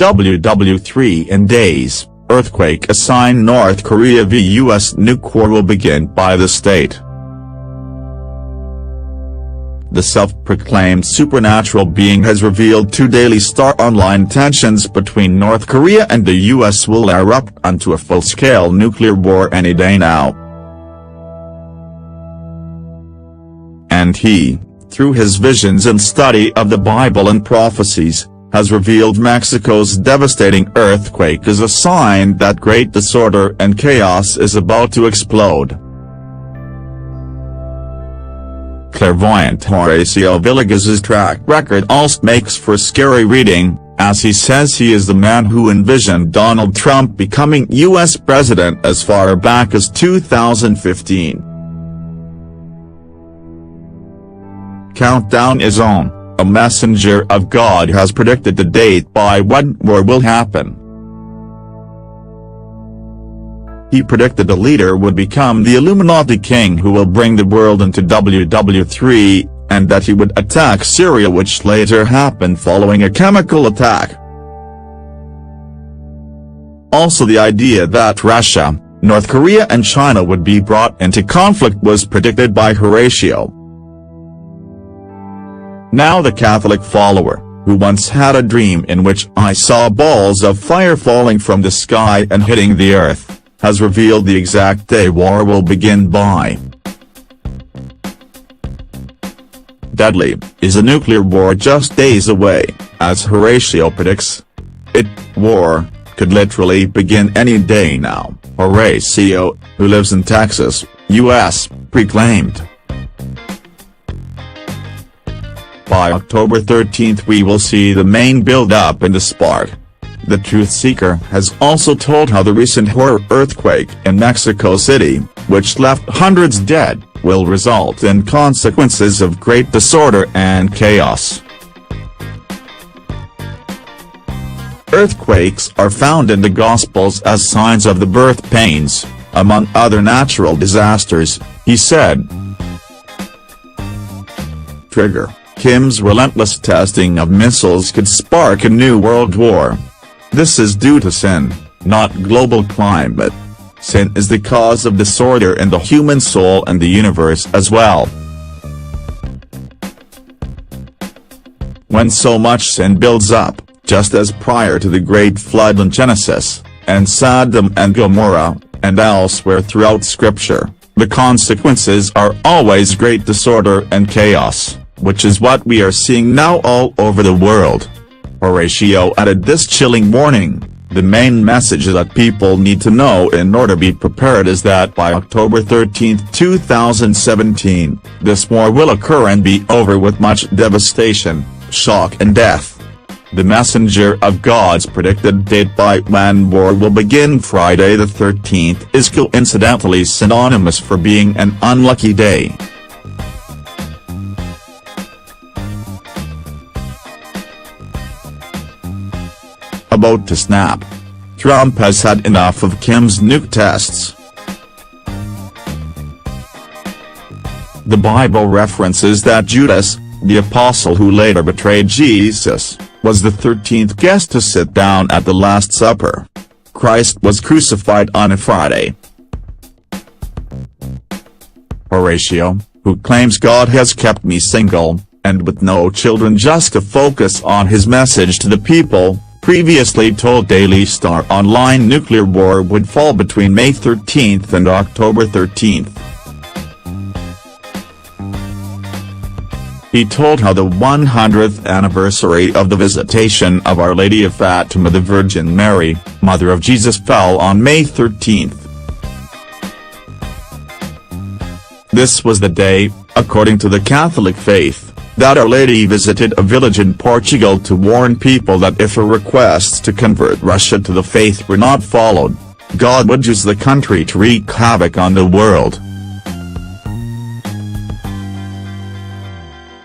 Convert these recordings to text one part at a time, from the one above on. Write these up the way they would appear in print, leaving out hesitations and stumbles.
WW3 in days, earthquake a sign North Korea v US nuke war will begin by the state. The self-proclaimed supernatural being has revealed to Daily Star online tensions between North Korea and the US will erupt onto a full-scale nuclear war any day now. And he, through his visions and study of the Bible and prophecies, has revealed Mexico's devastating earthquake as a sign that great disorder and chaos is about to explode. Clairvoyant Horacio Villegas's track record also makes for scary reading, as he says he is the man who envisioned Donald Trump becoming U.S. president as far back as 2015. Countdown is on. A messenger of God has predicted the date by when war will happen. He predicted the leader would become the Illuminati king who will bring the world into WW3, and that he would attack Syria, which later happened following a chemical attack. Also, the idea that Russia, North Korea and China would be brought into conflict was predicted by Horacio. Now the Catholic follower, who once had a dream in which I saw balls of fire falling from the sky and hitting the earth, has revealed the exact day war will begin by. Deadly, is a nuclear war just days away, as Horacio predicts? War could literally begin any day now, Horacio, who lives in Texas, U.S., proclaimed. By October 13th we will see the main build-up in the spark. The truth seeker has also told how the recent horror earthquake in Mexico City, which left hundreds dead, will result in consequences of great disorder and chaos. Earthquakes are found in the Gospels as signs of the birth pains, among other natural disasters, he said. Trigger: Kim's relentless testing of missiles could spark a new world war. This is due to sin, not global climate. Sin is the cause of disorder in the human soul and the universe as well. When so much sin builds up, just as prior to the Great Flood in Genesis, and Sodom and Gomorrah, and elsewhere throughout Scripture, the consequences are always great disorder and chaos, which is what we are seeing now all over the world. Horacio added this chilling warning: the main message that people need to know in order to be prepared is that by October 13, 2017, this war will occur and be over with much devastation, shock and death. The messenger of God's predicted date by when war will begin, Friday the 13th, is coincidentally synonymous for being an unlucky day. About to snap. Trump has had enough of Kim's nuke tests. The Bible references that Judas, the apostle who later betrayed Jesus, was the 13th guest to sit down at the Last Supper. Christ was crucified on a Friday. Horacio, who claims God has kept me single, and with no children just to focus on his message to the people, previously told Daily Star online nuclear war would fall between May 13th and October 13th. He told how the 100th anniversary of the visitation of Our Lady of Fatima the Virgin Mary, Mother of Jesus, fell on May 13th. This was the day, according to the Catholic faith, that Our Lady visited a village in Portugal to warn people that if her requests to convert Russia to the faith were not followed, God would use the country to wreak havoc on the world.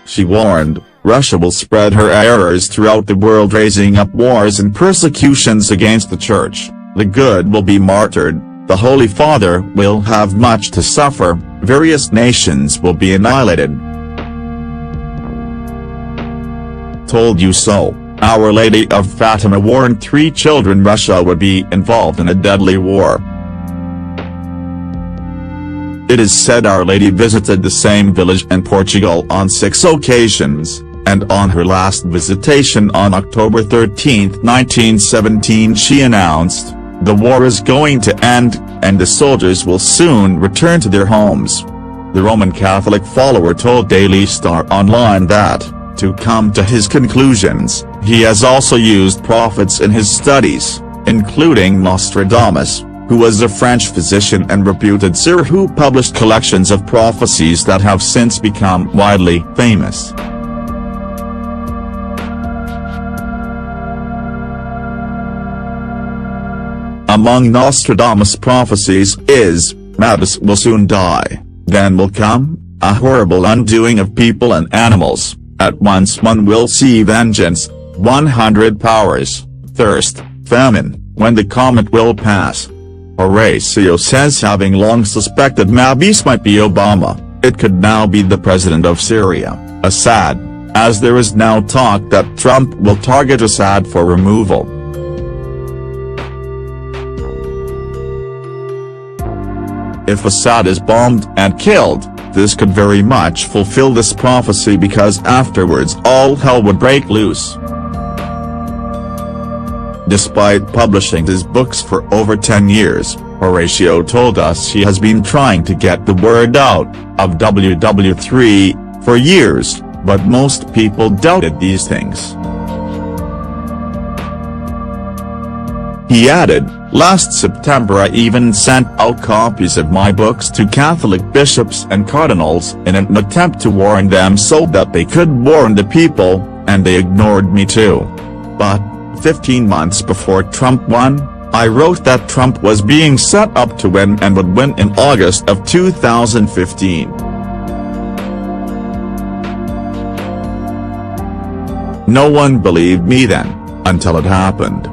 She warned, Russia will spread her errors throughout the world, raising up wars and persecutions against the Church, the good will be martyred, the Holy Father will have much to suffer, various nations will be annihilated. Told you so. Our Lady of Fatima warned 3 children Russia would be involved in a deadly war. It is said Our Lady visited the same village in Portugal on 6 occasions, and on her last visitation on October 13, 1917 she announced, "The war is going to end, and the soldiers will soon return to their homes." The Roman Catholic follower told Daily Star Online that, to come to his conclusions, he has also used prophets in his studies, including Nostradamus, who was a French physician and reputed seer who published collections of prophecies that have since become widely famous. Among Nostradamus' prophecies is, "Madness will soon die, then will come a horrible undoing of people and animals. At once one will see vengeance, 100 powers, thirst, famine, when the comet will pass." Horatio says having long suspected Mabis might be Obama, it could now be the president of Syria, Assad, as there is now talk that Trump will target Assad for removal. If Assad is bombed and killed, this could very much fulfill this prophecy because afterwards all hell would break loose. Despite publishing his books for over 10 years, Horatio told us he has been trying to get the word out of WW3 for years, but most people doubted these things. He added, "Last September I even sent out copies of my books to Catholic bishops and cardinals in an attempt to warn them so that they could warn the people, and they ignored me too. But, 15 months before Trump won, I wrote that Trump was being set up to win and would win in August of 2015. No one believed me then, until it happened.